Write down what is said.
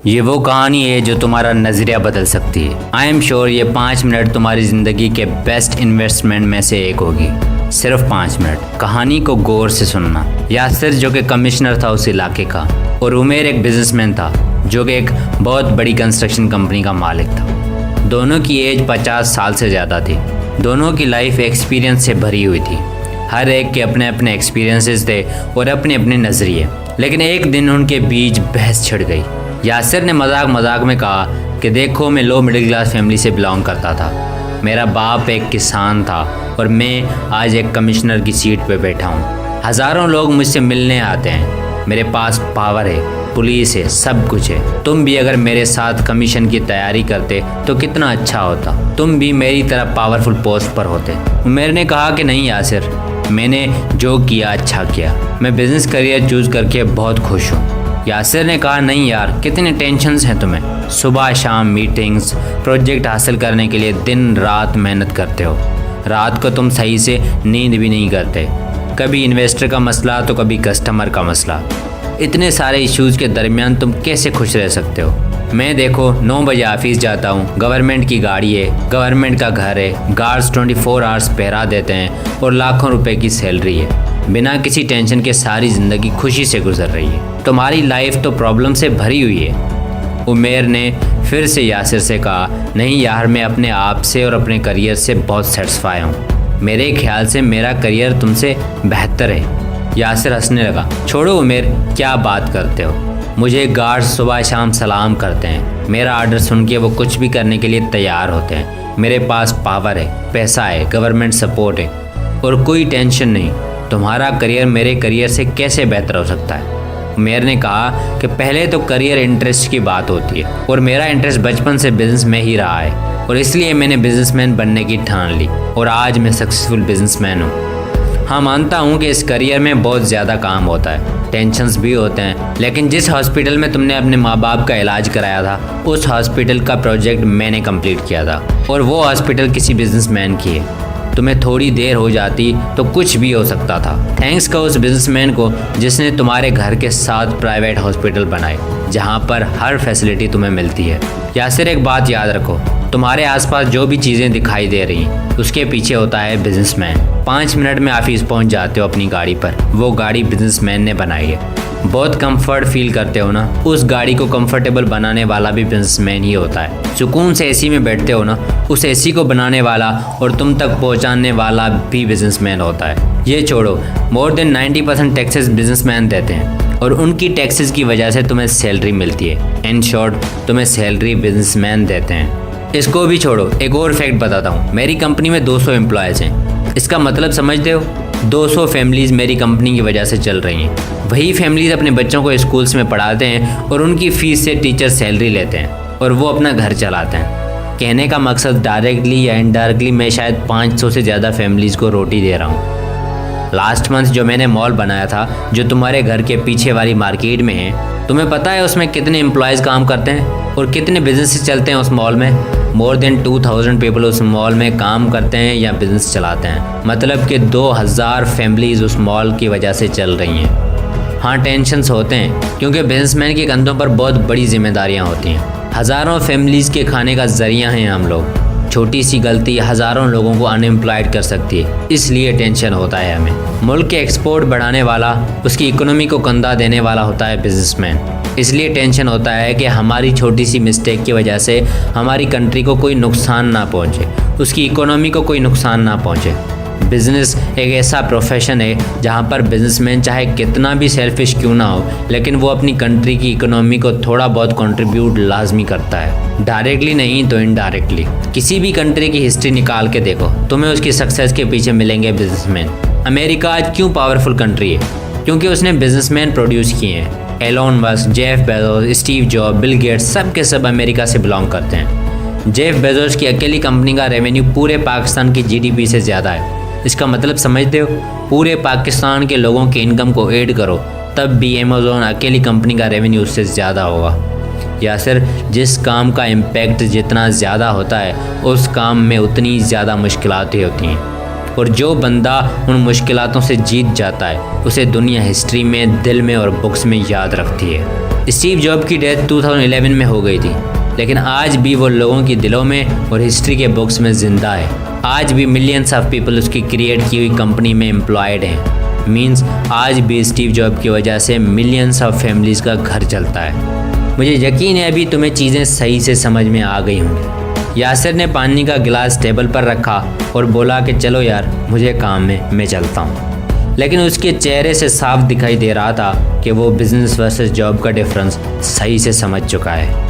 ये वो कहानी है जो तुम्हारा नजरिया बदल सकती है। आई एम श्योर ये 5 मिनट तुम्हारी जिंदगी के बेस्ट इन्वेस्टमेंट में से एक होगी। सिर्फ 5 मिनट कहानी को गौर से सुनना। यासिर जो कि कमिश्नर था उस इलाके का, और उमेर एक बिजनेसमैन था जो कि एक बहुत बड़ी कंस्ट्रक्शन कंपनी का मालिक था। दोनों की एज 50 साल से ज़्यादा थी। दोनों की लाइफ एक्सपीरियंस से भरी हुई थी। हर एक के अपने अपने एक्सपीरियंसेस थे और अपने अपने नज़रिए। लेकिन एक दिन उनके बीच बहस छिड़ गई। यासिर ने मजाक मजाक में कहा कि देखो, मैं लो मिडिल क्लास फैमिली से बिलोंग करता था। मेरा बाप एक किसान था और मैं आज एक कमिश्नर की सीट पे बैठा हूँ। हज़ारों लोग मुझसे मिलने आते हैं। मेरे पास पावर है, पुलिस है, सब कुछ है। तुम भी अगर मेरे साथ कमीशन की तैयारी करते तो कितना अच्छा होता। तुम भी मेरी तरह पावरफुल पोस्ट पर होते। उमेर ने कहा कि नहीं यासिर, मैंने जो किया अच्छा किया। मैं बिज़नेस करियर चूज़ करके बहुत खुश हूँ। यासिर ने कहा नहीं यार, कितने टेंशन्स हैं तुम्हें। सुबह शाम मीटिंग्स, प्रोजेक्ट हासिल करने के लिए दिन रात मेहनत करते हो। रात को तुम सही से नींद भी नहीं करते। कभी इन्वेस्टर का मसला तो कभी कस्टमर का मसला। इतने सारे इश्यूज़ के दरमियान तुम कैसे खुश रह सकते हो। मैं देखो 9 बजे ऑफिस जाता हूँ, गवर्नमेंट की गाड़ी है, गवर्नमेंट का घर है, गार्ड्स 24 आवर्स पहरा देते हैं और लाखों रुपए की सैलरी है। बिना किसी टेंशन के सारी ज़िंदगी खुशी से गुजर रही है। तुम्हारी लाइफ तो प्रॉब्लम से भरी हुई है। उमेर ने फिर से यासिर से कहा नहीं यार, मैं अपने आप से और अपने करियर से बहुत सेटिस्फाई हूँ। मेरे ख्याल से मेरा करियर तुमसे बेहतर है। यासिर हंसने लगा। छोड़ो उमेर, क्या बात करते हो। मुझे गार्ड्स सुबह शाम सलाम करते हैं। मेरा ऑर्डर सुन के वो कुछ भी करने के लिए तैयार होते हैं। मेरे पास पावर है, पैसा है, गवर्नमेंट सपोर्ट है और कोई टेंशन नहीं। तुम्हारा करियर मेरे करियर से कैसे बेहतर हो सकता है। उमेर ने कहा कि पहले तो करियर इंटरेस्ट की बात होती है और मेरा इंटरेस्ट बचपन से बिजनेस में ही रहा है और इसलिए मैंने बिजनेसमैन बनने की ठान ली और आज मैं सक्सेसफुल बिजनेसमैन हूँ। हाँ, मानता हूँ कि इस करियर में बहुत ज़्यादा काम होता है, टेंशन्स भी होते हैं, लेकिन जिस हॉस्पिटल में तुमने अपने माँ बाप का इलाज कराया था उस हॉस्पिटल का प्रोजेक्ट मैंने कंप्लीट किया था और वो हॉस्पिटल किसी बिजनेसमैन की है। तुम्हें थोड़ी देर हो जाती तो कुछ भी हो सकता था। थैंक्स का उस बिजनेसमैन को जिसने तुम्हारे घर के साथ प्राइवेट हॉस्पिटल बनाए जहाँ पर हर फैसिलिटी तुम्हें मिलती है। यासिर, एक बात याद रखो, तुम्हारे आसपास जो भी चीज़ें दिखाई दे रही हैं उसके पीछे होता है बिजनेसमैन। 5 मिनट में ऑफिस पहुँच जाते हो अपनी गाड़ी पर, वो गाड़ी बिजनेसमैन ने बनाई है। बहुत कंफर्ट फील करते हो ना, उस गाड़ी को कंफर्टेबल बनाने वाला भी बिजनेसमैन ही होता है। सुकून से एसी में बैठते हो ना, उस एसी को बनाने वाला और तुम तक पहुंचाने वाला भी बिजनेसमैन होता है। ये छोड़ो, मोर देन 90% टैक्सेस बिजनेसमैन देते हैं और उनकी टैक्सेस की वजह से तुम्हें सैलरी मिलती है। इन शॉर्ट, तुम्हें सैलरी बिजनेसमैन देते हैं। इसको भी छोड़ो, एक और फैक्ट बताता हूँ। मेरी कंपनी में 200 एम्प्लॉयज़ हैं। इसका मतलब समझते हो, 200 फैमिलीज़ मेरी कंपनी की वजह से चल रही हैं। वही फैमिलीज़ अपने बच्चों को स्कूल्स में पढ़ाते हैं और उनकी फ़ीस से टीचर सैलरी लेते हैं और वो अपना घर चलाते हैं। कहने का मकसद डायरेक्टली या इनडायरेक्टली मैं शायद 500 से ज़्यादा फैमिलीज़ को रोटी दे रहा हूँ। लास्ट मंथ जो मैंने मॉल बनाया था, जो तुम्हारे घर के पीछे वाली मार्केट में है, तुम्हें पता है उसमें कितने एम्प्लॉयज़ काम करते हैं और कितने बिजनेस चलते हैं उस मॉल में। मोर देन 2000 पीपल उस मॉल में काम करते हैं या बिजनेस चलाते हैं। मतलब कि 2000 फैमिलीज़ उस मॉल की वजह से चल रही हैं। हाँ, टेंशन्स होते हैं क्योंकि बिजनेसमैन के कंधों पर बहुत बड़ी जिम्मेदारियाँ होती हैं। हज़ारों फैमिलीज़ के खाने का ज़रिया हैं हम लोग। छोटी सी गलती हज़ारों लोगों को अनएम्प्लॉयड कर सकती है, इसलिए टेंशन होता है हमें। मुल्क के एक्सपोर्ट बढ़ाने वाला, उसकी इकोनॉमी को कंधा देने वाला होता है बिजनेसमैन। इसलिए टेंशन होता है कि हमारी छोटी सी मिस्टेक की वजह से हमारी कंट्री को कोई नुकसान ना पहुंचे, उसकी इकोनॉमी को कोई नुकसान ना पहुंचे। बिज़नेस एक ऐसा प्रोफेशन है जहां पर बिजनेसमैन चाहे कितना भी सेल्फिश क्यों ना हो, लेकिन वो अपनी कंट्री की इकोनॉमी को थोड़ा बहुत कंट्रीब्यूट लाजमी करता है, डायरेक्टली नहीं तो इनडायरेक्टली। किसी भी कंट्री की हिस्ट्री निकाल के देखो, तुम्हें उसकी सक्सेस के पीछे मिलेंगे बिजनेसमैन। अमेरिका आज क्यों पावरफुल कंट्री है? क्योंकि उसने बिजनेसमैन प्रोड्यूस किए हैं। Elon Musk, Jeff Bezos, Steve Job, Bill Gates, सब के सब अमेरिका से बिलोंग करते हैं। जेफ बेजोस की अकेली कंपनी का रेवेन्यू पूरे पाकिस्तान की जीडीपी से ज़्यादा है। इसका मतलब समझते हो? पूरे पाकिस्तान के लोगों के इनकम को ऐड करो तब भी अमेज़ॉन अकेली कंपनी का रेवेन्यू उससे ज़्यादा होगा। या सिर जिस काम का इम्पैक्ट जितना ज़्यादा होता है उस काम में उतनी ज़्यादा मुश्किलातें होती हैं और जो बंदा उन मुश्किलातों से जीत जाता है उसे दुनिया हिस्ट्री में, दिल में और बुक्स में याद रखती है। स्टीव जॉब की डेथ 2011 में हो गई थी, लेकिन आज भी वो लोगों की दिलों में और हिस्ट्री के बुक्स में जिंदा है। आज भी मिलियंस ऑफ पीपल उसकी क्रिएट की हुई कंपनी में एम्प्लॉयड हैं। मींस आज भी स्टीव जॉब की वजह से मिलियंस ऑफ फैमिलीज़ का घर चलता है। मुझे यकीन है अभी तुम्हें चीज़ें सही से समझ में आ गई होंगी। यासिर ने पानी का गिलास टेबल पर रखा और बोला कि चलो यार, मुझे काम है, मैं चलता हूँ। लेकिन उसके चेहरे से साफ दिखाई दे रहा था कि वो बिजनेस वर्सेस जॉब का डिफरेंस सही से समझ चुका है।